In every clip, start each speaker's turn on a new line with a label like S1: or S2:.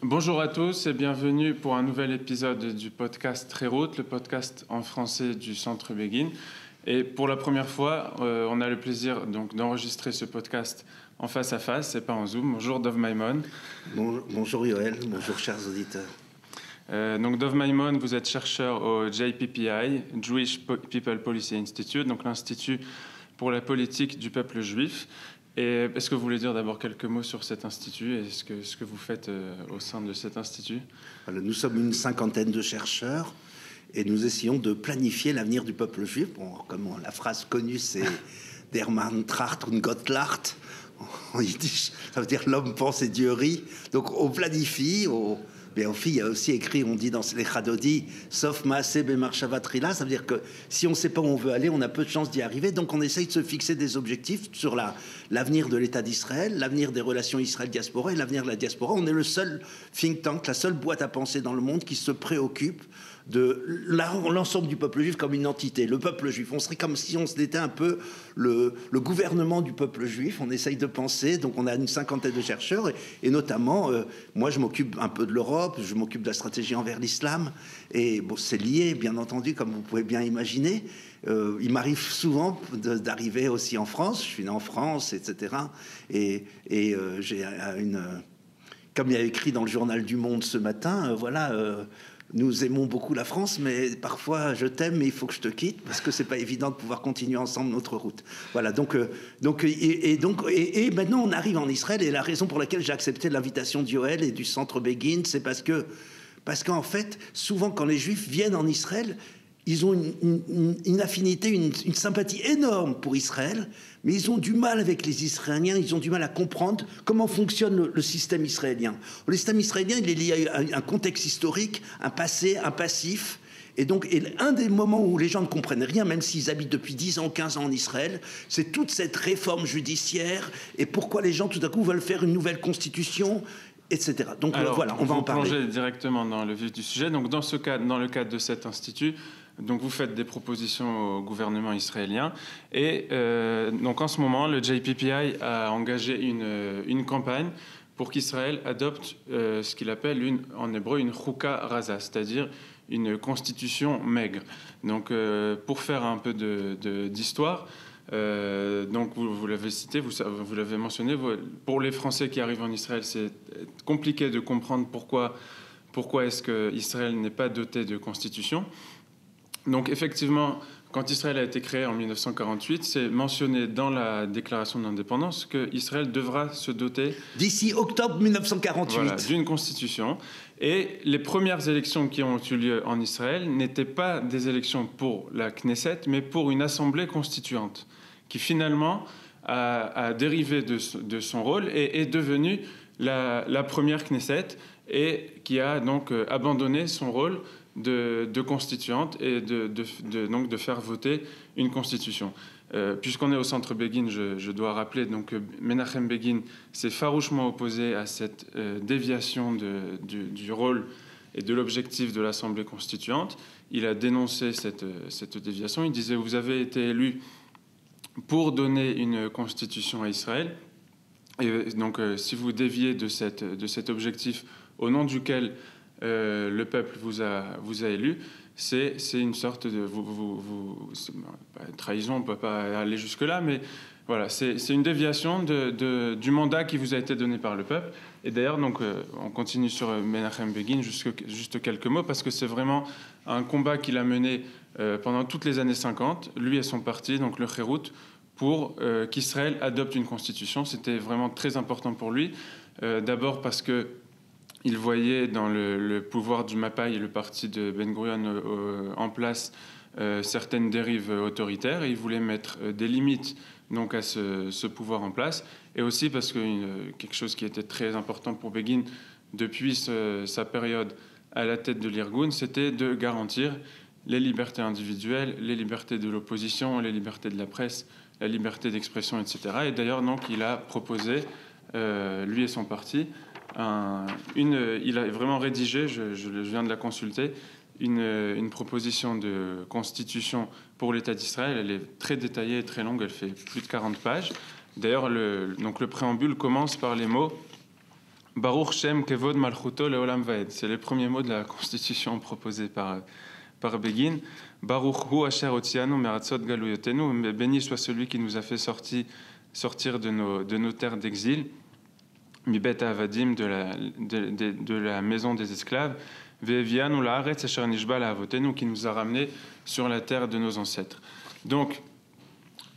S1: Bonjour à tous et bienvenue pour un nouvel épisode du podcast Très Route, le podcast en français du Centre Begin. Et pour la première fois, on a le plaisir donc d'enregistrer ce podcast en face à face et pas en Zoom. Bonjour Dov Maimon.
S2: Bonjour Yoël, bonjour chers auditeurs.
S1: Donc Dov Maimon, vous êtes chercheur au JPPI, Jewish People Policy Institute, donc l'Institut pour la politique du peuple juif. Et est-ce que vous voulez dire d'abord quelques mots sur cet institut et ce que vous faites au sein de cet institut?
S2: Alors, nous sommes une cinquantaine de chercheurs et nous essayons de planifier l'avenir du peuple juif. Bon, comme la phrase connue, c'est « Der Mann tracht und Gott lacht ». En yiddish, ça veut dire « l'homme pense et Dieu rit ». Donc on planifie, mais au fil, il y a aussi écrit, on dit dans les Chadodi, sauf Maaseh Bemarshava Trila, ça veut dire que si on ne sait pas où on veut aller, on a peu de chances d'y arriver. Donc on essaye de se fixer des objectifs sur l'avenir de l'État d'Israël, l'avenir des relations Israël-diaspora et l'avenir de la diaspora. On est le seul think tank, la seule boîte à penser dans le monde qui se préoccupe de l'ensemble du peuple juif comme une entité. Le peuple juif, on serait comme si on était un peu le gouvernement du peuple juif. On essaye de penser, donc on a une cinquantaine de chercheurs et notamment, moi je m'occupe un peu de l'Europe, je m'occupe de la stratégie envers l'islam et bon, c'est lié bien entendu comme vous pouvez bien imaginer. Il m'arrive souvent d'arriver aussi en France, je suis né en France, etc. Et j'ai comme il y a écrit dans le journal du Monde ce matin, nous aimons beaucoup la France, mais parfois je t'aime, mais il faut que je te quitte parce que c'est pas évident de pouvoir continuer ensemble notre route. Voilà. Donc maintenant on arrive en Israël et la raison pour laquelle j'ai accepté l'invitation d'Yoël et du Centre Begin, c'est parce qu'en fait, souvent quand les Juifs viennent en Israël, ils ont une affinité, une sympathie énorme pour Israël, mais ils ont du mal avec les Israéliens, ils ont du mal à comprendre comment fonctionne le système israélien. Le système israélien, il est lié à un contexte historique, un passé, un passif. Et donc, un des moments où les gens ne comprennent rien, même s'ils habitent depuis 10 ans, 15 ans en Israël, c'est toute cette réforme judiciaire et pourquoi les gens, tout à coup, veulent faire une nouvelle constitution, etc. Donc voilà, on va en parler.
S1: Plonger directement dans le vif du sujet. Donc, dans le cadre de cet institut, donc vous faites des propositions au gouvernement israélien et donc en ce moment le JPPI a engagé une campagne pour qu'Israël adopte ce qu'il appelle en hébreu une chouka raza, c'est-à-dire une constitution maigre. Donc pour faire un peu d'histoire, donc vous l'avez cité, vous l'avez mentionné, pour les Français qui arrivent en Israël, c'est compliqué de comprendre pourquoi est-ce que Israël n'est pas doté de constitution. Donc effectivement, quand Israël a été créé en 1948, c'est mentionné dans la déclaration d'indépendance qu'Israël devra se doter
S2: d'ici octobre 1948
S1: d'une constitution. Et les premières élections qui ont eu lieu en Israël n'étaient pas des élections pour la Knesset, mais pour une assemblée constituante, qui finalement a dérivé de son rôle et est devenue la première Knesset et qui a donc abandonné son rôle de constituante et donc de faire voter une constitution. Puisqu'on est au Centre Begin, je dois rappeler donc Menachem Begin s'est farouchement opposé à cette déviation du rôle et de l'objectif de l'Assemblée constituante. Il a dénoncé cette déviation. Il disait « Vous avez été élu pour donner une constitution à Israël. Et donc si vous déviez de cet objectif au nom duquel le peuple vous a élu, c'est une sorte de trahison, on ne peut pas aller jusque-là, mais voilà, c'est une déviation du mandat qui vous a été donné par le peuple. Et d'ailleurs, donc, on continue sur Menachem Begin, juste quelques mots, parce que c'est vraiment un combat qu'il a mené pendant toutes les années 50, lui et son parti, donc le Kherut, pour qu'Israël adopte une constitution. C'était vraiment très important pour lui, d'abord parce que il voyait dans le pouvoir du Mapai et le parti de Ben-Gurion en place certaines dérives autoritaires et il voulait mettre des limites donc, à ce pouvoir en place. Et aussi parce que quelque chose qui était très important pour Begin depuis sa période à la tête de l'Irgun, c'était de garantir les libertés individuelles, les libertés de l'opposition, les libertés de la presse, la liberté d'expression, etc. Et d'ailleurs, donc, il a proposé, lui et son parti, il a vraiment rédigé, je viens de la consulter, une proposition de constitution pour l'État d'Israël. Elle est très détaillée et très longue, elle fait plus de 40 pages. D'ailleurs, donc le préambule commence par les mots Baruch Shem Kevod Malchuto Leolam Vaed. C'est les premiers mots de la constitution proposée par Begin. Baruch Hu Asher Otzianu Meratzot Galuyotenu. Béni soit celui qui nous a fait sortir de nos terres d'exil. Mibet Avadim, de la maison des esclaves. Ve'evianu la'aretz asher nishba la'avotenu, qui nous a ramenés sur la terre de nos ancêtres. Donc,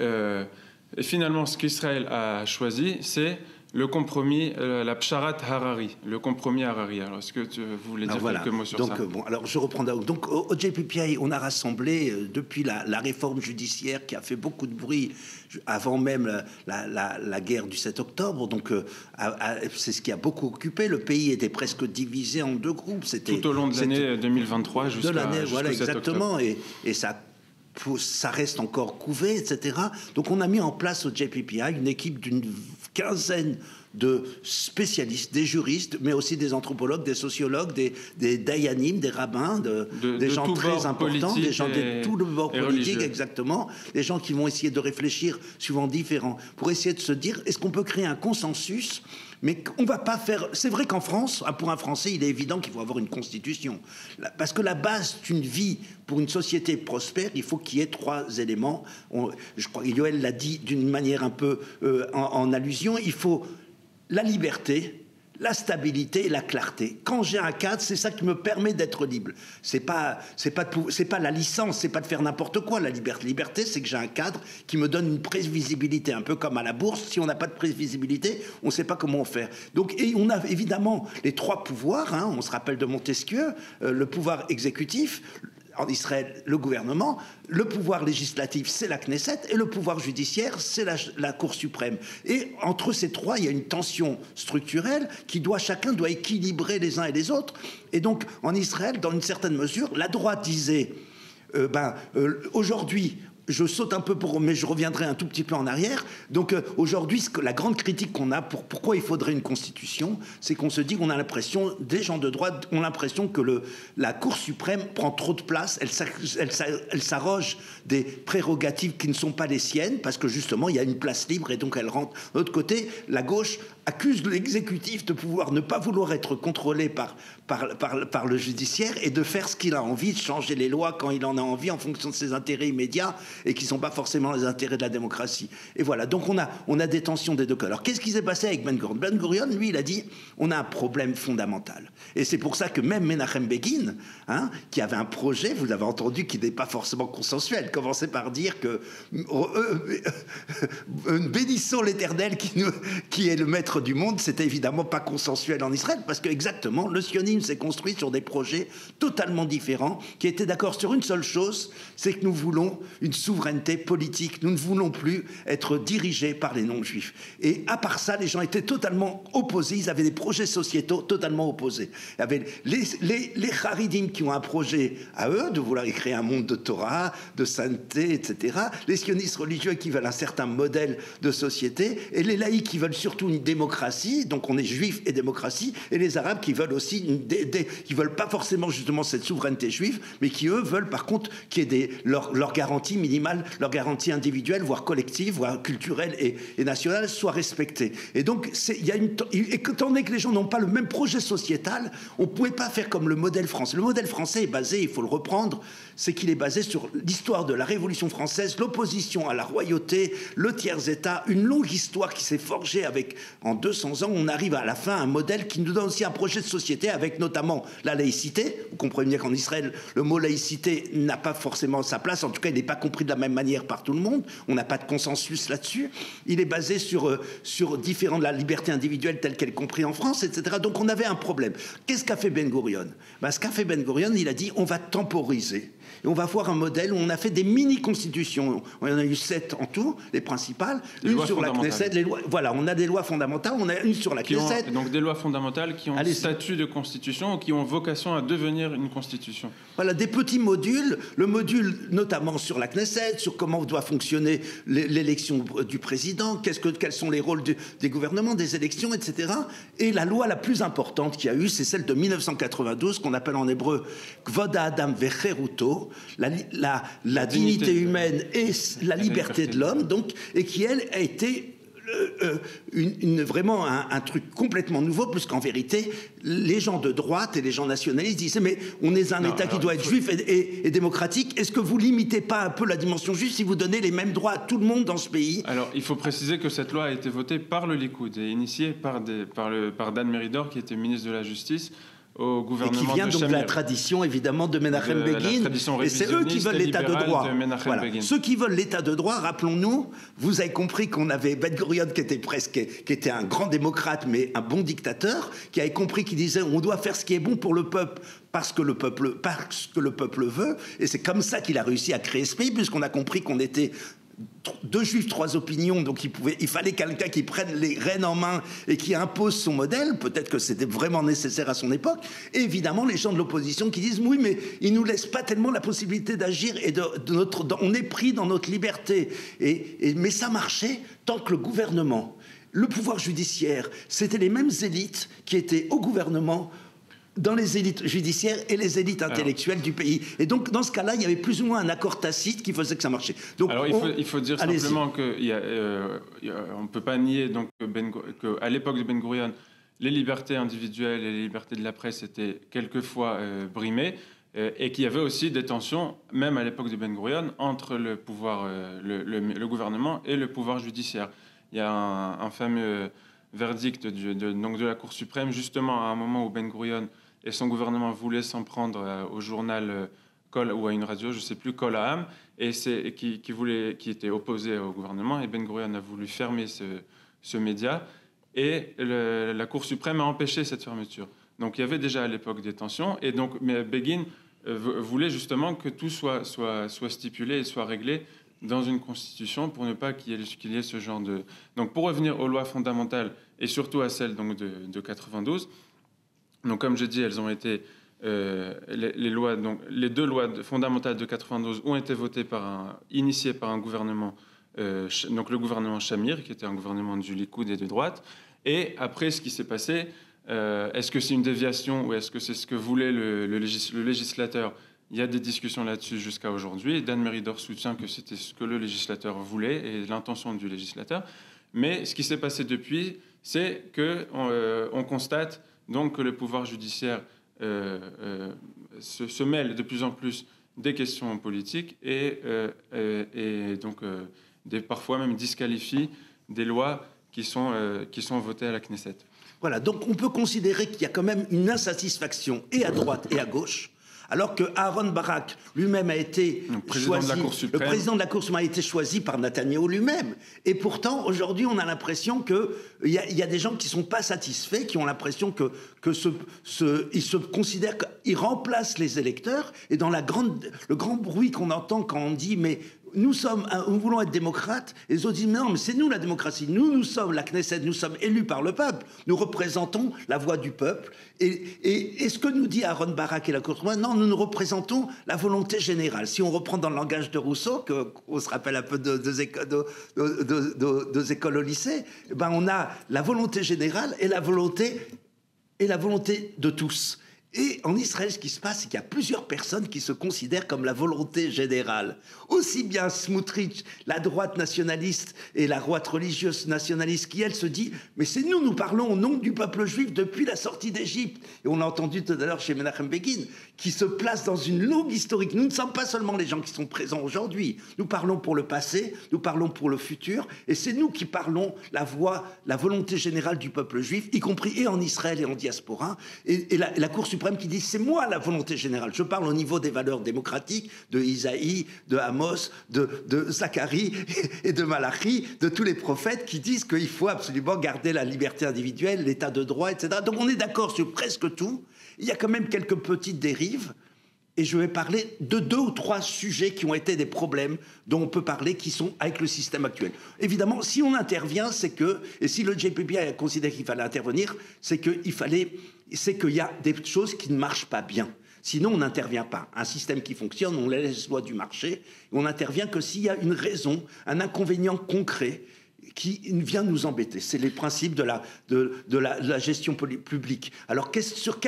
S1: et finalement, ce qu'Israël a choisi, c'est le compromis, la Psharat Harari, le compromis Harari. Alors, est-ce que vous voulez dire quelques mots sur ça?
S2: Bon, alors je reprends. Donc, au JPPI, on a rassemblé, depuis la réforme judiciaire qui a fait beaucoup de bruit avant même la guerre du 7 octobre. Donc, c'est ce qui a beaucoup occupé. Le pays était presque divisé en deux groupes.
S1: Tout au long de l'année 2023 jusqu'à
S2: voilà,
S1: 7
S2: exactement.
S1: octobre.
S2: Et ça reste encore couvé, etc. Donc on a mis en place au JPPI une équipe d'une quinzaine de spécialistes, des juristes, mais aussi des anthropologues, des sociologues, des dayanim, des rabbins, des gens très importants, des gens de tout le bord politique, exactement, des gens qui vont essayer de réfléchir souvent différents, pour essayer de se dire, est-ce qu'on peut créer un consensus? Mais on va pas faire... C'est vrai qu'en France, pour un Français, il est évident qu'il faut avoir une constitution. Parce que la base d'une vie, pour une société prospère, il faut qu'il y ait trois éléments. Je crois que Yoël l'a dit d'une manière un peu en allusion. Il faut la liberté, la stabilité et la clarté. Quand j'ai un cadre, c'est ça qui me permet d'être libre. C'est pas la licence, c'est pas de faire n'importe quoi. La liberté, c'est que j'ai un cadre qui me donne une prévisibilité, un peu comme à la bourse. Si on n'a pas de prévisibilité, on ne sait pas comment faire. Donc, et on a évidemment les trois pouvoirs. On se rappelle de Montesquieu, le pouvoir exécutif. En Israël, le gouvernement, le pouvoir législatif, c'est la Knesset, et le pouvoir judiciaire, c'est la Cour suprême. Et entre ces trois, il y a une tension structurelle chacun doit équilibrer les uns et les autres. Et donc, en Israël, dans une certaine mesure, la droite disait, aujourd'hui, je saute un peu mais je reviendrai un tout petit peu en arrière. Donc aujourd'hui, la grande critique qu'on a pourquoi il faudrait une constitution, c'est qu'on se dit qu'on a l'impression, des gens de droite ont l'impression que la Cour suprême prend trop de place, elle s'arroge des prérogatives qui ne sont pas les siennes, parce que justement, il y a une place libre et donc elle rentre. De l'autre côté, la gauche accuse l'exécutif de ne pas vouloir être contrôlé par le judiciaire et de faire ce qu'il a envie, de changer les lois quand il en a envie en fonction de ses intérêts immédiats et qui ne sont pas forcément les intérêts de la démocratie. Et voilà, donc on a des tensions des deux côtés. Alors qu'est-ce qui s'est passé avec Ben Gurion? Ben Gurion, lui, il a dit, on a un problème fondamental. Et c'est pour ça que même Menachem Begin, qui avait un projet, vous l'avez entendu, qui n'est pas forcément consensuel, commençait par dire que bénissons l'Éternel qui est le maître du monde, c'était évidemment pas consensuel en Israël, parce que exactement, le sionisme s'est construit sur des projets totalement différents, qui étaient d'accord sur une seule chose, c'est que nous voulons une souveraineté politique, nous ne voulons plus être dirigés par les non-juifs. Et à part ça, les gens étaient totalement opposés, ils avaient des projets sociétaux totalement opposés. Il y avait les Haridim qui ont un projet à eux, de vouloir créer un monde de Torah, de sainteté, etc. Les sionistes religieux qui veulent un certain modèle de société, et les laïcs qui veulent surtout une démocratie, donc on est juif et démocratie, et les arabes qui veulent aussi qui veulent pas forcément justement cette souveraineté juive, mais qui eux veulent par contre qu'il y ait leur garantie minimale, leur garantie individuelle, voire collective, voire culturelle et nationale soit respectée. Et donc étant donné que les gens n'ont pas le même projet sociétal, on pouvait pas faire comme le modèle français. Le modèle français est basé, il faut le reprendre, c'est qu'il est basé sur l'histoire de la Révolution française, l'opposition à la royauté, le tiers-État, une longue histoire qui s'est forgée en 200 ans. On arrive à la fin à un modèle qui nous donne aussi un projet de société avec notamment la laïcité. Vous comprenez bien qu'en Israël, le mot laïcité n'a pas forcément sa place. En tout cas, il n'est pas compris de la même manière par tout le monde. On n'a pas de consensus là-dessus. Il est basé sur différent de la liberté individuelle telle qu'elle est comprise en France, etc. Donc on avait un problème. Qu'est-ce qu'a fait Ben Gurion? Ce qu'a fait Ben Gurion, il a dit on va temporiser. Et on va voir un modèle où on a fait des mini-constitutions. On en a eu 7 en tout, les principales. Une sur la Knesset. Voilà, on a des lois fondamentales. On a une sur la Knesset.
S1: Donc des lois fondamentales qui ont le statut de constitution ou qui ont vocation à devenir une constitution.
S2: Voilà, des petits modules. Le module notamment sur la Knesset, sur comment doit fonctionner l'élection du président, quels sont les rôles des gouvernements, des élections, etc. Et la loi la plus importante qu'il y a eu, c'est celle de 1992, qu'on appelle en hébreu Kvod Adam Vecheruto, la dignité humaine et la liberté de l'homme, donc, et qui, elle, a été vraiment un truc complètement nouveau, puisqu'en vérité, les gens de droite et les gens nationalistes disaient mais on est un État qui doit être juif et démocratique. Est-ce que vous limitez pas un peu la dimension juive si vous donnez les mêmes droits à tout le monde dans ce pays?
S1: Alors, il faut préciser que cette loi a été votée par le Likoud et initiée par Dan Meridor, qui était ministre de la Justice au gouvernement de Shamir.
S2: Et qui vient donc de la tradition, évidemment, de Menachem Begin. Et c'est eux qui veulent l'état de droit. Voilà. Ceux qui veulent l'état de droit, rappelons-nous, vous avez compris qu'on avait Ben Gurion qui était un grand démocrate, mais un bon dictateur, qui avait compris, qui disait on doit faire ce qui est bon pour le peuple, parce que le peuple veut. Et c'est comme ça qu'il a réussi à créer ce pays, puisqu'on a compris qu'on était 2 juifs, 3 opinions, donc il fallait quelqu'un qui prenne les rênes en main et qui impose son modèle. Peut-être que c'était vraiment nécessaire à son époque. Et évidemment, les gens de l'opposition qui disent oui, mais ils nous laissent pas tellement la possibilité d'agir et on est pris dans notre liberté. Mais ça marchait tant que le gouvernement, le pouvoir judiciaire, c'était les mêmes élites qui étaient au gouvernement, dans les élites judiciaires et les élites intellectuelles du pays. Et donc, dans ce cas-là, il y avait plus ou moins un accord tacite qui faisait que ça marchait. Donc,
S1: alors, il faut dire simplement qu'on ne peut pas nier donc, qu'à l'époque de Ben Gurion, les libertés individuelles et les libertés de la presse étaient quelquefois brimées, et qu'il y avait aussi des tensions, même à l'époque de Ben Gurion, entre le pouvoir, le gouvernement et le pouvoir judiciaire. Il y a un fameux verdict donc de la Cour suprême, justement à un moment où Ben Gurion et son gouvernement voulaient s'en prendre au journal Kol, ou à une radio, je ne sais plus, Kol Ha'am, et qui était opposé au gouvernement, et Ben Gurion a voulu fermer ce média, et la Cour suprême a empêché cette fermeture. Donc il y avait déjà à l'époque des tensions, et donc mais Begin voulait justement que tout soit stipulé et soit réglé dans une constitution pour ne pas qu'il y ait ce genre de... Donc pour revenir aux lois fondamentales, et surtout à celles donc, de 92, donc comme je dis, elles ont été... les 2 lois fondamentales de 92 ont été votées initiées par un gouvernement, donc le gouvernement Shamir, qui était un gouvernement du Likoud et de droite. Et après, ce qui s'est passé, est-ce que c'est une déviation ou est-ce que c'est ce que voulait le législateur? Il y a des discussions là-dessus jusqu'à aujourd'hui. Dan Meridor soutient que c'était ce que le législateur voulait et l'intention du législateur. Mais ce qui s'est passé depuis, c'est qu'on constate donc que le pouvoir judiciaire se mêle de plus en plus des questions politiques et donc parfois même disqualifie des lois qui sont votées à la Knesset.
S2: Voilà, donc on peut considérer qu'il y a quand même une insatisfaction et à droite et à gauche, alors que Aaron Barak lui-même a été choisi, le président de la Cour suprême a été choisi par Netanyahou lui-même. Et pourtant, aujourd'hui, on a l'impression qu'il y a des gens qui ne sont pas satisfaits, qui ont l'impression ils se considèrent qu'ils remplacent les électeurs. Et dans le grand bruit qu'on entend quand on dit « mais nous voulons être démocrates », et les autres disent « non, mais c'est nous la démocratie, nous sommes la Knesset, nous sommes élus par le peuple, nous représentons la voix du peuple ». Et ce que nous dit Aaron Barak et la Cour suprême, non, nous représentons la volonté générale. Si on reprend dans le langage de Rousseau, qu'on se rappelle un peu de deux écoles au lycée, ben on a la volonté générale et la volonté de tous. Et en Israël, ce qui se passe, c'est qu'il y a plusieurs personnes qui se considèrent comme la volonté générale. Aussi bien Smotrich, la droite nationaliste et la droite religieuse nationaliste, qui, elle, se dit « mais c'est nous parlons au nom du peuple juif depuis la sortie d'Égypte ». Et on l'a entendu tout à l'heure chez Menachem Begin, qui se place dans une longue historique. Nous ne sommes pas seulement les gens qui sont présents aujourd'hui. Nous parlons pour le passé, nous parlons pour le futur, et c'est nous qui parlons la volonté générale du peuple juif, y compris et en Israël et en diaspora. Et la Cour suprême qui dit c'est moi la volonté générale. Je parle au niveau des valeurs démocratiques de Isaïe, de Amos, de Zacharie et de Malachi, de tous les prophètes qui disent qu'il faut absolument garder la liberté individuelle, l'état de droit, etc. Donc on est d'accord sur presque tout. Il y a quand même quelques petites dérives. Et je vais parler de 2 ou 3 sujets qui ont été des problèmes dont on peut parler, qui sont avec le système actuel. Évidemment, si on intervient, et si le JPP a considéré qu'il fallait intervenir, c'est qu'il y a des choses qui ne marchent pas bien. Sinon, on n'intervient pas. Un système qui fonctionne, on laisse les lois du marché, et on n'intervient que s'il y a une raison, un inconvénient concret. qui vient nous embêter. C'est les principes de la gestion publique. Alors, quels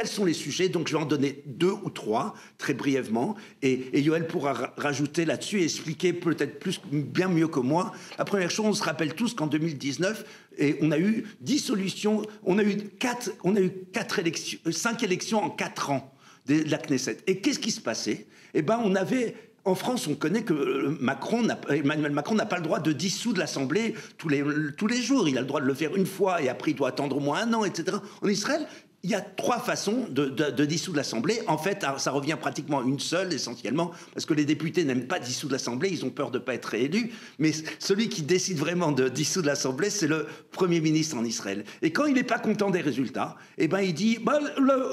S2: sont les sujets? Donc, je vais en donner 2 ou 3, très brièvement, et Yoël pourra rajouter là-dessus et expliquer peut-être bien mieux que moi. La première chose, on se rappelle tous qu'en 2019, et on a eu 10 solutions, on a eu 5 élections en 4 ans de la Knesset. Et qu'est-ce qui se passait? Eh bien, en France, on connaît que Emmanuel Macron n'a pas le droit de dissoudre l'Assemblée tous les jours. Il a le droit de le faire une fois et après il doit attendre au moins 1 an, etc. En Israël, il y a 3 façons de dissoudre l'Assemblée. En fait, ça revient pratiquement à une seule, essentiellement, parce que les députés n'aiment pas dissoudre l'Assemblée, ils ont peur de ne pas être réélus. Mais celui qui décide vraiment de dissoudre l'Assemblée, c'est le Premier ministre en Israël. Et quand il n'est pas content des résultats, eh ben, il dit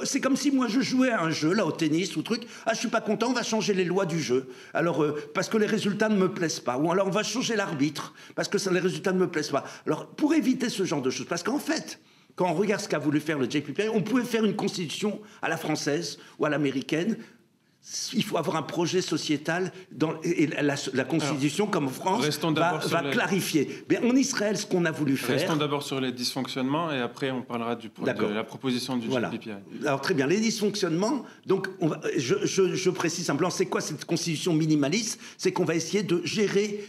S2: c'est comme si moi je jouais à un jeu, là, au tennis ou truc. Ah, je ne suis pas content, on va changer les lois du jeu. Alors, parce que les résultats ne me plaisent pas. Ou alors, on va changer l'arbitre, parce que les résultats ne me plaisent pas. Alors, pour éviter ce genre de choses, parce qu'en fait, quand on regarde ce qu'a voulu faire le JPPI, on pouvait faire une constitution à la française ou à l'américaine. Il faut avoir un projet sociétal et la constitution, comme en France, va clarifier. Mais en Israël, ce qu'on a voulu faire...
S1: Restons d'abord sur les dysfonctionnements et après on parlera de la proposition du JPPI.
S2: Alors très bien, les dysfonctionnements, donc je précise simplement, c'est quoi cette constitution minimaliste? C'est qu'on va essayer de gérer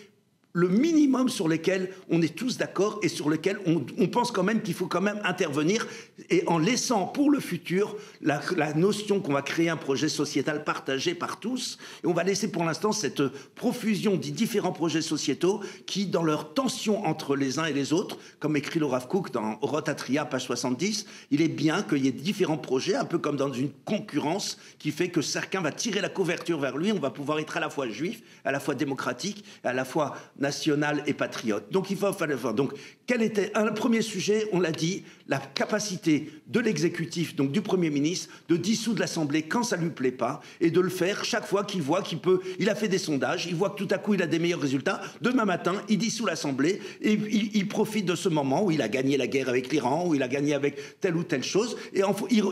S2: le minimum sur lequel on est tous d'accord et sur lequel on pense quand même qu'il faut quand même intervenir, et en laissant pour le futur la notion qu'on va créer un projet sociétal partagé par tous, et on va laisser pour l'instant cette profusion des différents projets sociétaux qui, dans leur tension entre les uns et les autres, comme écrit le Rav Kook dans Rotatria, page 70, il est bien qu'il y ait différents projets, un peu comme dans une concurrence qui fait que chacun va tirer la couverture vers lui, on va pouvoir être à la fois juif, à la fois démocratique, à la fois national et patriote. Donc il fallait faire. Donc quel était un premier sujet? On l'a dit, la capacité de l'exécutif, donc du Premier ministre, de dissoudre l'Assemblée quand ça lui plaît pas, et de le faire chaque fois qu'il voit qu'il peut. Il a fait des sondages, il voit que tout à coup il a des meilleurs résultats. Demain matin, il dissout l'Assemblée et il profite de ce moment où il a gagné la guerre avec l'Iran, où il a gagné avec telle ou telle chose, et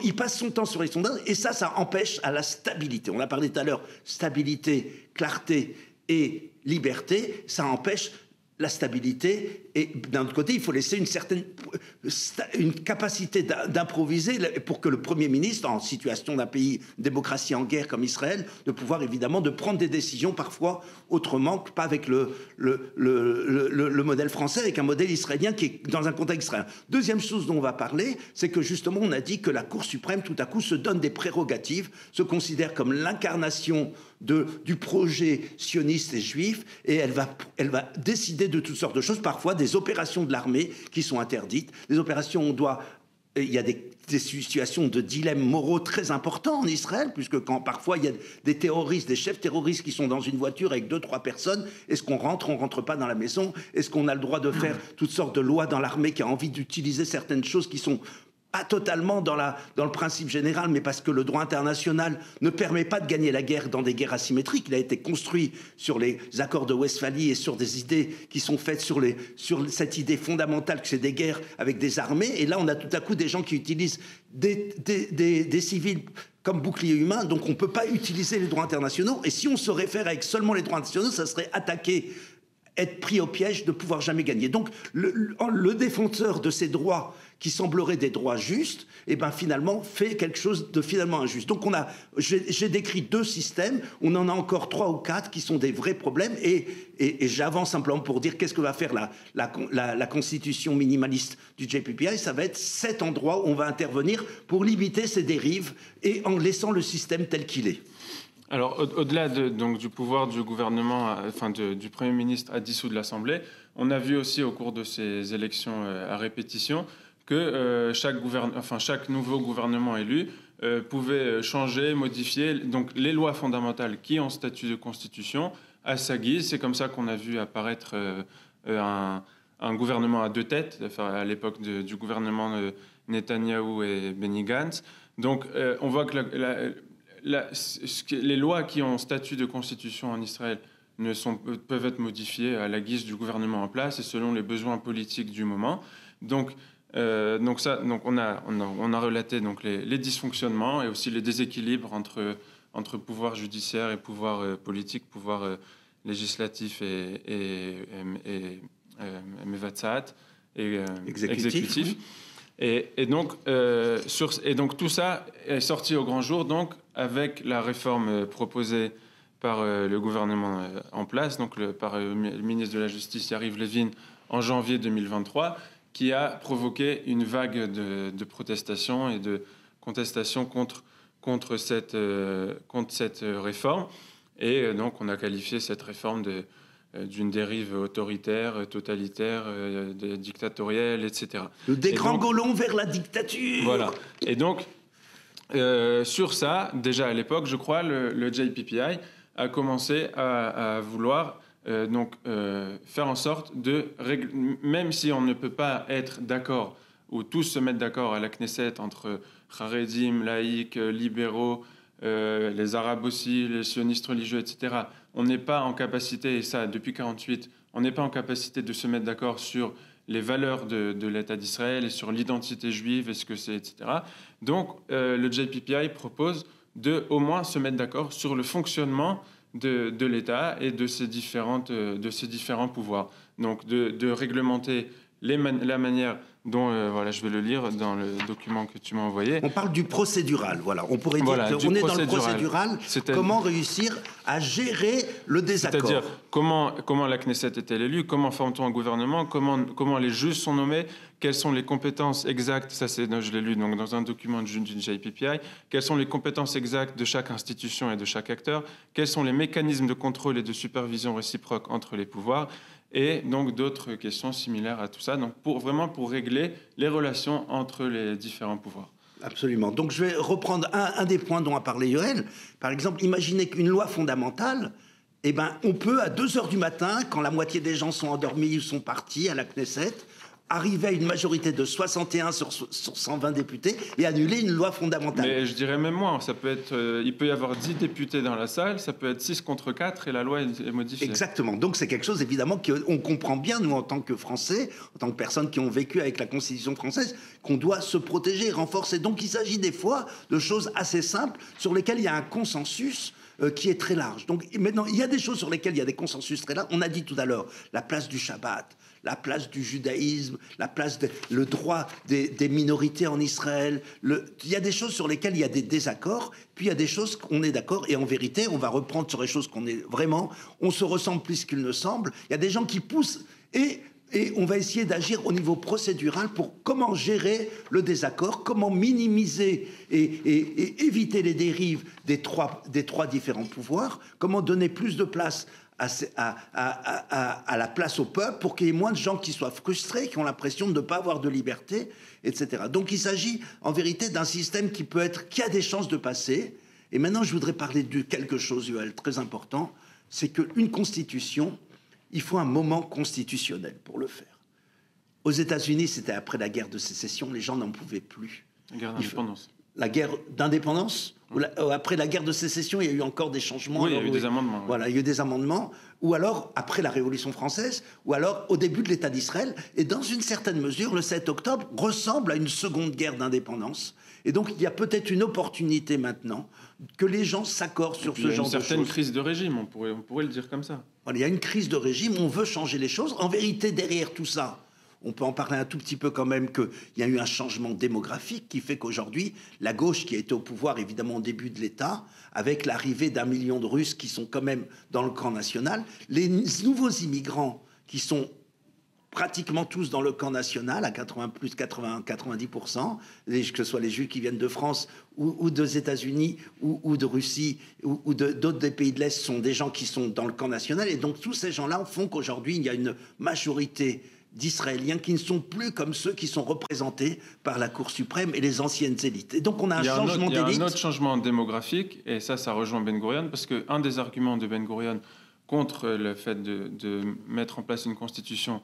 S2: il passe son temps sur les sondages, et ça empêche à la stabilité. On a parlé tout à l'heure, stabilité, clarté et liberté, ça empêche la stabilité, et d'un autre côté, il faut laisser une capacité d'improviser pour que le Premier ministre, en situation d'un pays, démocratie en guerre comme Israël, de pouvoir évidemment de prendre des décisions parfois autrement, pas avec le modèle français, avec un modèle israélien qui est dans un contexte israélien. Deuxième chose dont on va parler, c'est que justement on a dit que la Cour suprême tout à coup se donne des prérogatives, se considère comme l'incarnation du projet sioniste et juif, et elle va décider de toutes sortes de choses, parfois des opérations de l'armée qui sont interdites, des opérations où il y a des situations de dilemmes moraux très importants en Israël, puisque quand parfois il y a des terroristes, des chefs terroristes qui sont dans une voiture avec 2-3 personnes, est-ce qu'on rentre, on rentre pas dans la maison? Est-ce qu'on a le droit de faire toutes sortes de lois dans l'armée qui a envie d'utiliser certaines choses qui sont pas totalement dans le principe général, mais parce que le droit international ne permet pas de gagner la guerre dans des guerres asymétriques. Il a été construit sur les accords de Westphalie et sur des idées qui sont faites sur cette idée fondamentale que c'est des guerres avec des armées. Et là, on a tout à coup des gens qui utilisent des civils comme bouclier humain, donc on ne peut pas utiliser les droits internationaux. Et si on se réfère avec seulement les droits internationaux, ça serait attaquer, être pris au piège de pouvoir jamais gagner. Donc le défenseur de ces droits qui sembleraient des droits justes, et ben finalement fait quelque chose de finalement injuste. Donc j'ai décrit 2 systèmes, on en a encore 3 ou 4 qui sont des vrais problèmes, et j'avance simplement pour dire qu'est-ce que va faire la constitution minimaliste du JPPI. Ça va être 7 endroits où on va intervenir pour limiter ces dérives et en laissant le système tel qu'il est.
S1: Alors, au-delà du pouvoir du gouvernement, du Premier ministre à dissoudre l'Assemblée, on a vu aussi au cours de ces élections à répétition que chaque nouveau gouvernement élu pouvait changer, modifier donc, les lois fondamentales qui ont statut de constitution à sa guise. C'est comme ça qu'on a vu apparaître un gouvernement à 2 têtes, à l'époque du gouvernement de Netanyahou et Benny Gantz. Donc, on voit que les lois qui ont statut de constitution en Israël peuvent être modifiées à la guise du gouvernement en place et selon les besoins politiques du moment. Donc on a relaté donc les dysfonctionnements et aussi les déséquilibres entre pouvoir judiciaire et pouvoir politique, pouvoir législatif et Mevatzat et
S2: exécutif.
S1: exécutif. Et donc tout ça est sorti au grand jour donc avec la réforme proposée par le gouvernement en place, donc par le ministre de la Justice Yariv Levin en janvier 2023, qui a provoqué une vague de protestations et de contestations contre cette réforme. Et donc on a qualifié cette réforme d'une dérive autoritaire, totalitaire, dictatorielle, etc.
S2: Le dégringolons vers la dictature.
S1: Voilà. Et donc, sur ça, déjà à l'époque, je crois, le JPPI a commencé à vouloir faire en sorte même si on ne peut pas être d'accord, ou tous se mettre d'accord à la Knesset entre Haredim, laïcs, libéraux, les Arabes aussi, les sionistes religieux, etc. On n'est pas en capacité, et ça depuis 1948, on n'est pas en capacité de se mettre d'accord sur les valeurs de l'État d'Israël et sur l'identité juive et ce que c'est, etc. Donc le JPPI propose de au moins se mettre d'accord sur le fonctionnement de l'État et de ses différents pouvoirs. Donc de réglementer la manière dont, je vais le lire dans le document que tu m'as envoyé.
S2: On parle du procédural, voilà. On pourrait dire qu'on est dans le procédural. Comment réussir à gérer le désaccord.
S1: C'est-à-dire comment la Knesset est-elle élue, comment forme-t-on un gouvernement, comment les juges sont nommés, quelles sont les compétences exactes, je l'ai lu donc, dans un document du JPPI, quelles sont les compétences exactes de chaque institution et de chaque acteur, quels sont les mécanismes de contrôle et de supervision réciproque entre les pouvoirs, et donc d'autres questions similaires à tout ça, donc pour régler les relations entre les différents pouvoirs.
S2: Absolument. Donc je vais reprendre un des points dont a parlé Yoël. Par exemple, imaginez qu'une loi fondamentale, on peut à 2h du matin, quand la moitié des gens sont endormis ou sont partis à la Knesset, arriver à une majorité de 61 sur 120 députés et annuler une loi fondamentale.
S1: Mais je dirais même moins, il peut y avoir 10 députés dans la salle, ça peut être 6 contre 4 et la loi est modifiée.
S2: Exactement, donc c'est quelque chose évidemment qu'on comprend bien, nous en tant que Français, en tant que personnes qui ont vécu avec la Constitution française, qu'on doit se protéger et renforcer. Donc il s'agit des fois de choses assez simples sur lesquelles il y a un consensus qui est très large. Donc maintenant, il y a des choses sur lesquelles il y a des consensus très larges. On a dit tout à l'heure la place du Shabbat, la place du judaïsme, le droit des minorités en Israël. Il y a des choses sur lesquelles il y a des désaccords, puis il y a des choses qu'on est d'accord, et en vérité, on va reprendre sur les choses qu'on est vraiment, on se ressemble plus qu'il ne semble. Il y a des gens qui poussent, et on va essayer d'agir au niveau procédural pour comment gérer le désaccord, comment minimiser et éviter les dérives des trois différents pouvoirs, comment donner plus de place à la place au peuple pour qu'il y ait moins de gens qui soient frustrés, qui ont l'impression de ne pas avoir de liberté, etc. Donc il s'agit en vérité d'un système qui a des chances de passer. Et maintenant je voudrais parler de quelque chose, Yoël, très important, c'est qu'une constitution, il faut un moment constitutionnel pour le faire. Aux États-Unis, c'était après la guerre de sécession, les gens n'en pouvaient plus.
S1: La guerre d'indépendance.
S2: La guerre d'indépendance. Après la guerre de sécession, il y a eu encore des changements.
S1: Oui, il y a eu des amendements. Oui.
S2: Voilà, il y a eu des amendements. Ou alors, après la Révolution française, ou alors au début de l'État d'Israël. Et dans une certaine mesure, le 7 octobre ressemble à une seconde guerre d'indépendance. Et donc, il y a peut-être une opportunité maintenant que les gens s'accordent sur ce genre de choses.
S1: Il y a une certaine crise de régime, on pourrait le dire comme ça.
S2: Voilà, il y a une crise de régime, on veut changer les choses. En vérité, derrière tout ça, on peut en parler un tout petit peu quand même, qu'il y a eu un changement démographique qui fait qu'aujourd'hui, la gauche qui a été au pouvoir, évidemment, au début de l'État, avec l'arrivée d'1 million de Russes qui sont quand même dans le camp national, les nouveaux immigrants qui sont pratiquement tous dans le camp national, à 90%, que ce soit les Juifs qui viennent de France ou des États-Unis ou de Russie ou d'autres des pays de l'Est, sont des gens qui sont dans le camp national. Et donc tous ces gens-là font qu'aujourd'hui, il y a une majorité d'Israéliens qui ne sont plus comme ceux qui sont représentés par la Cour suprême et les anciennes élites. Et donc on a un changement d'élite.
S1: Il y a un autre changement démographique, et ça rejoint Ben Gurion, parce qu'un des arguments de Ben Gurion contre le fait de mettre en place une constitution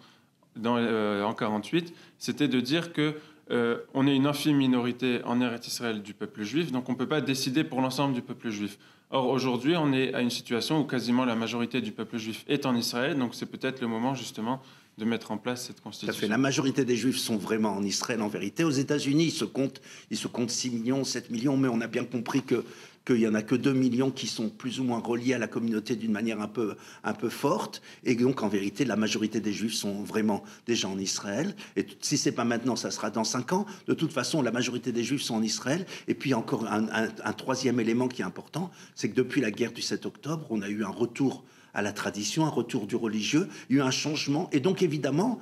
S1: en 1948, c'était de dire qu'on est une infime minorité en Eretz Israël du peuple juif, donc on ne peut pas décider pour l'ensemble du peuple juif. Or, aujourd'hui, on est à une situation où quasiment la majorité du peuple juif est en Israël, donc c'est peut-être le moment justement de mettre en place cette constitution.
S2: Tout à fait. La majorité des Juifs sont vraiment en Israël, en vérité. Aux États-Unis, ils se comptent 6 millions, 7 millions, mais on a bien compris qu'il n'y en a que 2 millions qui sont plus ou moins reliés à la communauté d'une manière un peu forte. Et donc, en vérité, la majorité des Juifs sont vraiment déjà en Israël. Et si ce n'est pas maintenant, ça sera dans 5 ans. De toute façon, la majorité des Juifs sont en Israël. Et puis, encore un troisième élément qui est important, c'est que depuis la guerre du 7 octobre, on a eu un retour à la tradition, un retour du religieux, il y a eu un changement. Et donc, évidemment,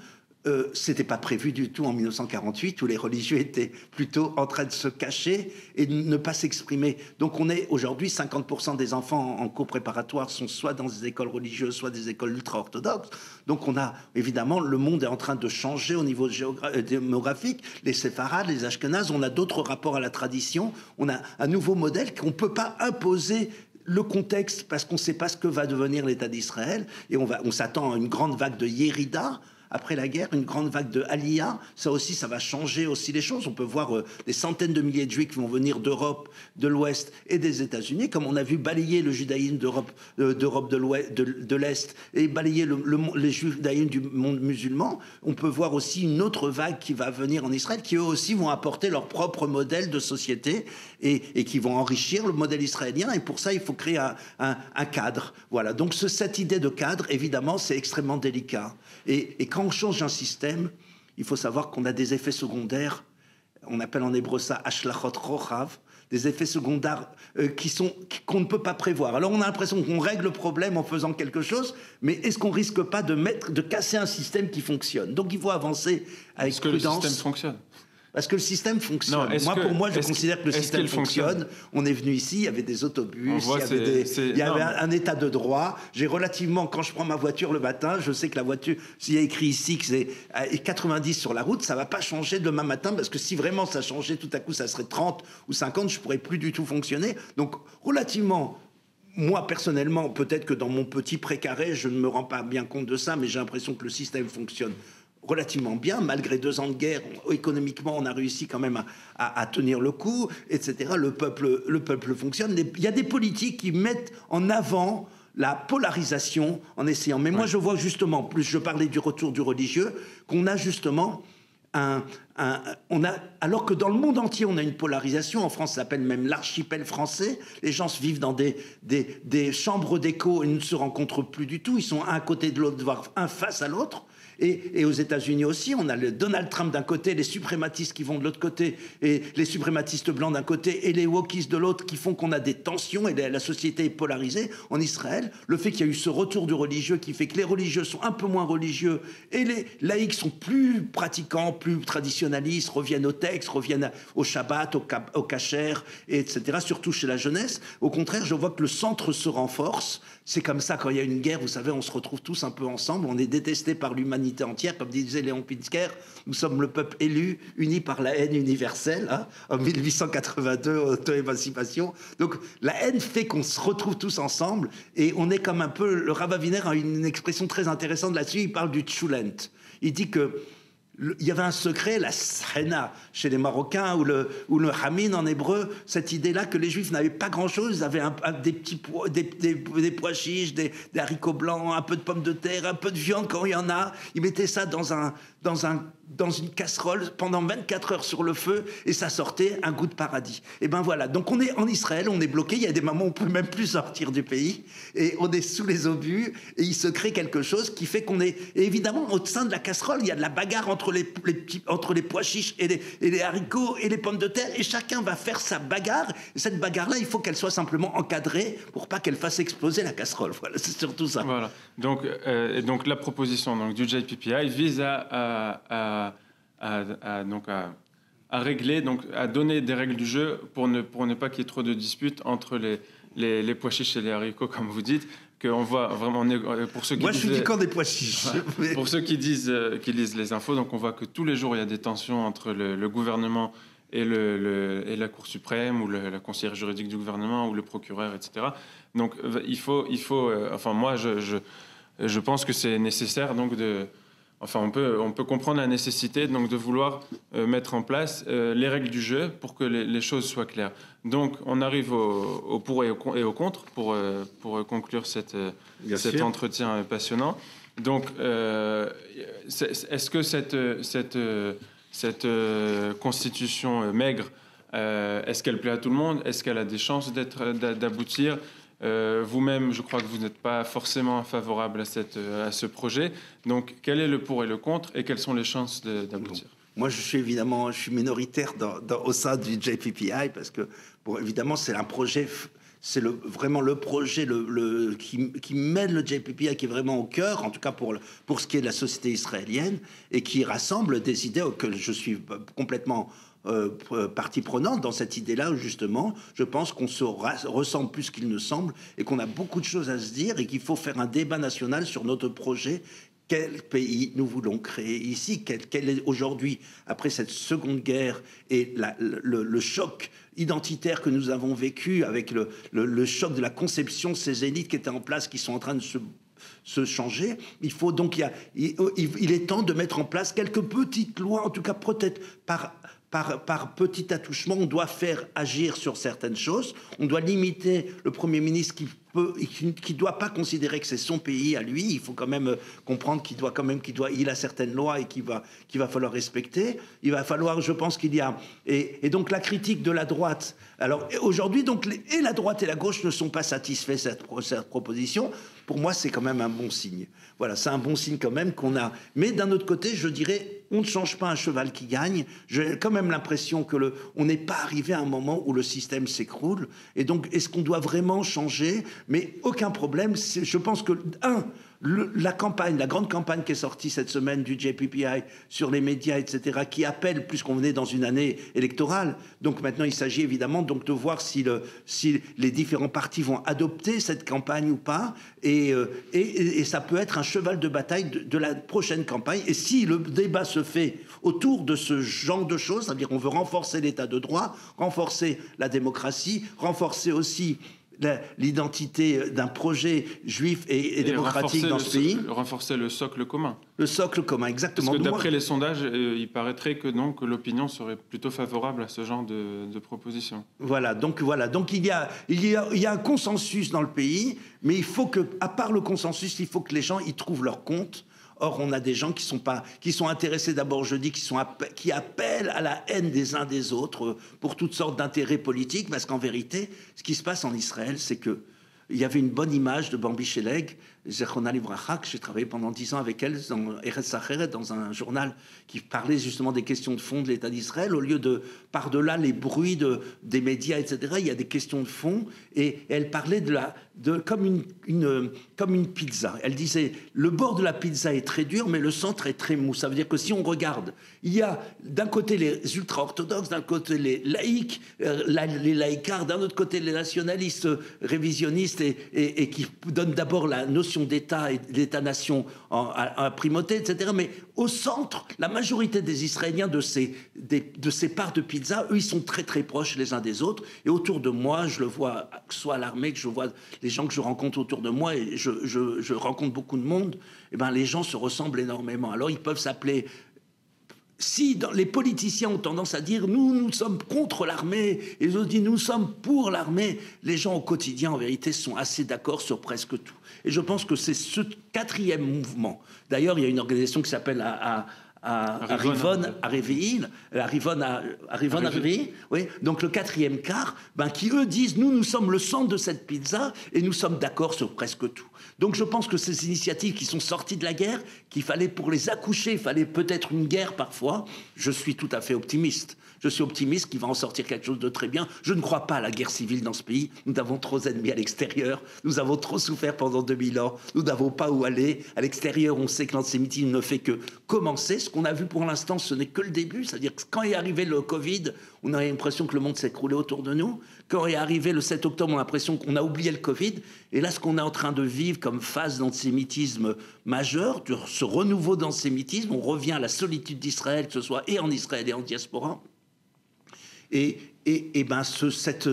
S2: c'était pas prévu du tout en 1948, où les religieux étaient plutôt en train de se cacher et de ne pas s'exprimer. Donc on est aujourd'hui, 50% des enfants en cours préparatoire sont soit dans des écoles religieuses, soit des écoles ultra-orthodoxes. Donc on a, évidemment, le monde est en train de changer au niveau démographique. Les séfarades, les ashkénazes, on a d'autres rapports à la tradition. On a un nouveau modèle qu'on ne peut pas imposer le contexte, parce qu'on ne sait pas ce que va devenir l'État d'Israël. Et on s'attend à une grande vague de Yérida après la guerre, une grande vague de Aliyah. Ça aussi, ça va changer aussi les choses. On peut voir des centaines de milliers de Juifs qui vont venir d'Europe, de l'Ouest et des États-Unis, comme on a vu balayer le judaïsme d'Europe de l'Est et balayer les judaïsmes du monde musulman. On peut voir aussi une autre vague qui va venir en Israël, qui eux aussi vont apporter leur propre modèle de société et qui vont enrichir le modèle israélien. Et pour ça, il faut créer un cadre. Voilà. Donc cette idée de cadre, évidemment, c'est extrêmement délicat. Et quand on change un système, il faut savoir qu'on a des effets secondaires, on appelle en hébreu ça ashlachot rochav, des effets secondaires qu'on ne peut pas prévoir. Alors on a l'impression qu'on règle le problème en faisant quelque chose, mais est-ce qu'on risque pas de casser un système qui fonctionne? Donc il faut avancer avec prudence.
S1: Est-ce que le système fonctionne?
S2: Parce que le système fonctionne. Pour moi, je considère que le système fonctionne. On est venu ici, il y avait des autobus, il y avait un état de droit. Quand je prends ma voiture le matin, je sais que la voiture, s'il y a écrit ici que c'est 90 sur la route, ça ne va pas changer demain matin, parce que si vraiment ça changeait, tout à coup, ça serait 30 ou 50, je ne pourrais plus du tout fonctionner. Donc, relativement... Moi, personnellement, peut-être que dans mon petit précaré, je ne me rends pas bien compte de ça, mais j'ai l'impression que le système fonctionne relativement bien, malgré 2 ans de guerre. Économiquement, on a réussi quand même à tenir le coup, etc. Le peuple fonctionne. Il y a des politiques qui mettent en avant la polarisation en essayant. Mais moi, je vois justement, plus je parlais du retour du religieux, qu'on a justement alors que dans le monde entier, on a une polarisation. En France, ça s'appelle même l'archipel français. Les gens se vivent dans des chambres d'écho et ne se rencontrent plus du tout. Ils sont un à côté de l'autre, voire un face à l'autre. Et aux États-Unis aussi, on a le Donald Trump d'un côté, les suprématistes qui vont de l'autre côté, et les suprématistes blancs d'un côté, et les wokistes de l'autre, qui font qu'on a des tensions, et la société est polarisée. En Israël, le fait qu'il y a eu ce retour du religieux qui fait que les religieux sont un peu moins religieux, et les laïcs sont plus pratiquants, plus traditionnalistes, reviennent au texte, reviennent au Shabbat, au kasher, etc., surtout chez la jeunesse. Au contraire, je vois que le centre se renforce. C'est comme ça, quand il y a une guerre, vous savez, on se retrouve tous un peu ensemble, on est détestés par l'humanité entière, comme disait Léon Pinsker, nous sommes le peuple élu, uni par la haine universelle, en 1882, auto-émancipation. Donc la haine fait qu'on se retrouve tous ensemble, et on est comme un peu, le Rav Aviner a une expression très intéressante là-dessus, il parle du tchoulent. Il dit que il y avait un secret, la srena chez les Marocains, ou le hamin en hébreu, cette idée-là que les Juifs n'avaient pas grand-chose, ils avaient des petits pois, des pois chiches, des haricots blancs, un peu de pommes de terre, un peu de viande quand il y en a. Ils mettaient ça dans une casserole pendant 24 heures sur le feu, et ça sortait un goût de paradis. Et ben voilà, donc on est en Israël, on est bloqué, il y a des moments où on peut même plus sortir du pays, et on est sous les obus, et il se crée quelque chose qui fait qu'on est... Et évidemment, au sein de la casserole, il y a de la bagarre entre les pois chiches et les haricots et les pommes de terre, et chacun va faire sa bagarre, et cette bagarre-là, il faut qu'elle soit simplement encadrée pour pas qu'elle fasse exploser la casserole. Voilà, c'est surtout ça.
S1: Voilà, donc la proposition du JPPI vise à régler, à donner des règles du jeu pour ne pas qu'il y ait trop de disputes entre les pois chiches et les haricots, comme vous dites, qu'on voit vraiment, pour ceux qui
S2: Moi, je suis du camp des pois chiches.
S1: Ouais, pour ceux qui lisent les infos, donc on voit que tous les jours, il y a des tensions entre le gouvernement et la Cour suprême, ou la conseillère juridique du gouvernement, ou le procureur, etc. Donc, il faut moi, je pense que c'est nécessaire, donc, on peut comprendre la nécessité, donc, de vouloir mettre en place les règles du jeu pour que les choses soient claires. Donc, on arrive au pour et au contre pour conclure cet entretien passionnant. Donc, est-ce que cette constitution maigre, est-ce qu'elle plaît à tout le monde? Est-ce qu'elle a des chances d'aboutir? Vous-même, je crois que vous n'êtes pas forcément favorable à ce projet. Donc, quel est le pour et le contre et quelles sont les chances d'aboutir?
S2: Moi, je suis minoritaire au sein du JPPI parce que, évidemment, c'est un projet, c'est vraiment le projet qui mène le JPPI, qui est vraiment au cœur, en tout cas pour ce qui est de la société israélienne, et qui rassemble des idées auxquelles je suis complètement partie prenante dans cette idée-là, où justement, je pense qu'on se ressemble plus qu'il ne semble, et qu'on a beaucoup de choses à se dire, et qu'il faut faire un débat national sur notre projet. Quel pays nous voulons créer ici? Quel est aujourd'hui, après cette seconde guerre et le choc identitaire que nous avons vécu avec le choc de la conception de ces élites qui étaient en place, qui sont en train de se changer. Il faut donc, il est temps de mettre en place quelques petites lois, en tout cas peut-être par petit attouchement. On doit faire agir sur certaines choses. On doit limiter le Premier ministre qui doit pas considérer que c'est son pays à lui. Il faut quand même comprendre il a certaines lois et qu'il va falloir respecter. Il va falloir, je pense qu'il y a, et donc la critique de la droite. Alors aujourd'hui, donc, et la droite et la gauche ne sont pas satisfaits de cette proposition. Pour moi, c'est quand même un bon signe. Voilà, c'est un bon signe quand même qu'on a. Mais d'un autre côté, je dirais, on ne change pas un cheval qui gagne. J'ai quand même l'impression que on n'est pas arrivé à un moment où le système s'écroule. Et donc, est-ce qu'on doit vraiment changer? Mais aucun problème. Je pense que, la grande campagne qui est sortie cette semaine du JPPI sur les médias, etc., qui appelle, puisqu'on est dans une année électorale. Donc maintenant, il s'agit évidemment donc de voir si les différents partis vont adopter cette campagne ou pas. Et ça peut être un cheval de bataille de la prochaine campagne. Et si le débat se fait autour de ce genre de choses, c'est-à-dire qu'on veut renforcer l'état de droit, renforcer la démocratie, renforcer aussi l'identité d'un projet juif et démocratique dans ce pays.
S1: Renforcer le socle commun.
S2: Le socle commun, exactement.
S1: Parce que d'après les sondages, il paraîtrait que l'opinion serait plutôt favorable à ce genre de proposition.
S2: Voilà, donc il y a un consensus dans le pays, mais il faut que, à part le consensus, il faut que les gens y trouvent leur compte. Or, on a des gens qui sont intéressés d'abord, je dis, qui appellent à la haine des uns des autres pour toutes sortes d'intérêts politiques, parce qu'en vérité, ce qui se passe en Israël, c'est que il y avait une bonne image de Bambi Sheleg, Zechona Livracha, que j'ai travaillé pendant 10 ans avec elle dans Eretz Acheret, dans un journal qui parlait justement des questions de fond de l'État d'Israël. Au lieu de, par-delà les bruits des médias, etc., il y a des questions de fond. Et elle parlait comme une pizza. Elle disait, le bord de la pizza est très dur, mais le centre est très mou. Ça veut dire que si on regarde, il y a d'un côté les ultra-orthodoxes, d'un côté les laïcs, les laïcards, d'un autre côté les nationalistes révisionnistes et qui donnent d'abord la notion d'État et d'État-nation à primauté, etc. Mais au centre, la majorité des Israéliens de ces parts de pizza, eux, ils sont très très proches les uns des autres. Et autour de moi, je le vois, que ce soit à l'armée, que je vois les gens que je rencontre autour de moi, et je rencontre beaucoup de monde, et ben les gens se ressemblent énormément. Alors ils peuvent s'appeler... Si les politiciens ont tendance à dire nous sommes contre l'armée et les autres disent nous sommes pour l'armée, les gens au quotidien en vérité sont assez d'accord sur presque tout. Et je pense que c'est ce quatrième mouvement. D'ailleurs, il y a une organisation qui s'appelle Rivon Arrevi, oui. Donc le quatrième quart, qui eux disent nous sommes le centre de cette pizza et nous sommes d'accord sur presque tout. Donc je pense que ces initiatives qui sont sorties de la guerre, qu'il fallait pour les accoucher, il fallait peut-être une guerre parfois, je suis tout à fait optimiste. Je suis optimiste qu'il va en sortir quelque chose de très bien. Je ne crois pas à la guerre civile dans ce pays. Nous avons trop d'ennemis à l'extérieur. Nous avons trop souffert pendant 2000 ans. Nous n'avons pas où aller. À l'extérieur, on sait que l'antisémitisme ne fait que commencer. Ce qu'on a vu pour l'instant, ce n'est que le début. C'est-à-dire que quand est arrivé le Covid, on a l'impression que le monde s'écroulait autour de nous. Quand est arrivé le 7 octobre, on a l'impression qu'on a oublié le Covid. Et là, ce qu'on est en train de vivre comme phase d'antisémitisme majeur, de ce renouveau d'antisémitisme, on revient à la solitude d'Israël, que ce soit et en Israël et en diaspora. Et Et ben cette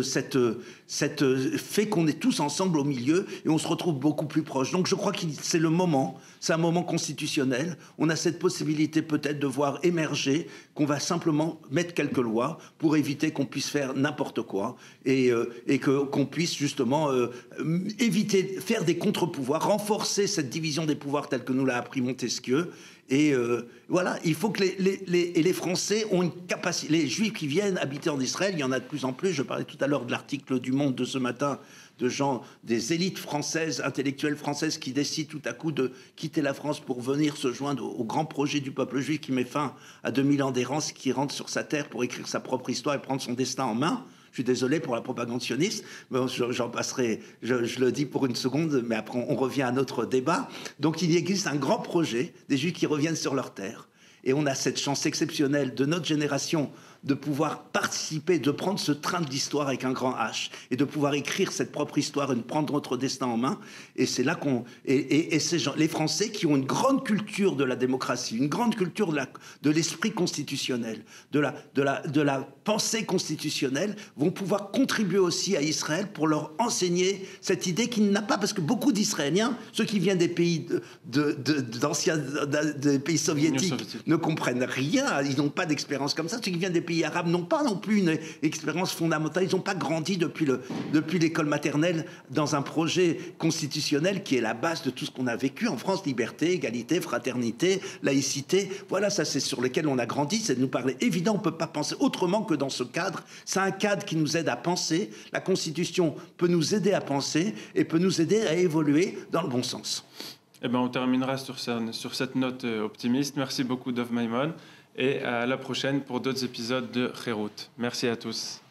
S2: fait qu'on est tous ensemble au milieu et on se retrouve beaucoup plus proche. Donc je crois que c'est le moment, c'est un moment constitutionnel. On a cette possibilité peut-être de voir émerger qu'on va simplement mettre quelques lois pour éviter qu'on puisse faire n'importe quoi et qu'on puisse justement éviter, faire des contre-pouvoirs, renforcer cette division des pouvoirs telle que nous l'a appris Montesquieu. Et voilà, il faut que les Français ont une capacité. Les Juifs qui viennent habiter en Israël, il y en a de plus en plus. Je parlais tout à l'heure de l'article du Monde de ce matin, de gens, des élites françaises, intellectuelles françaises qui décident tout à coup de quitter la France pour venir se joindre au grand projet du peuple juif qui met fin à 2000 ans d'errance, qui rentre sur sa terre pour écrire sa propre histoire et prendre son destin en main. Je suis désolé pour la propagande sioniste, mais j'en passerai, je le dis pour une seconde, mais après on revient à notre débat. Donc il existe un grand projet des Juifs qui reviennent sur leur terre. Et on a cette chance exceptionnelle de notre génération de pouvoir participer, de prendre ce train de l'histoire avec un grand H et de pouvoir écrire cette propre histoire et de prendre notre destin en main. Et c'est là qu'on... Et ces gens, les Français qui ont une grande culture de la démocratie, une grande culture de l'esprit constitutionnel, de la pensée constitutionnelle, vont pouvoir contribuer aussi à Israël pour leur enseigner cette idée qu'il n'a pas, parce que beaucoup d'Israéliens, ceux qui viennent des pays d'anciens des pays soviétiques, ne comprennent rien, ils n'ont pas d'expérience comme ça. Ceux qui viennent des pays arabes n'ont pas non plus une expérience fondamentale, ils n'ont pas grandi depuis l'école maternelle dans un projet constitutionnel qui est la base de tout ce qu'on a vécu en France: liberté, égalité, fraternité, laïcité. Voilà, ça c'est sur lesquels on a grandi, c'est de nous parler. Évidemment, on ne peut pas penser autrement que dans ce cadre. C'est un cadre qui nous aide à penser. La Constitution peut nous aider à penser et peut nous aider à évoluer dans le bon sens.
S1: Eh ben, on terminera sur cette note optimiste. Merci beaucoup, Dov Maimon. Et à la prochaine pour d'autres épisodes de Kherout. Merci à tous.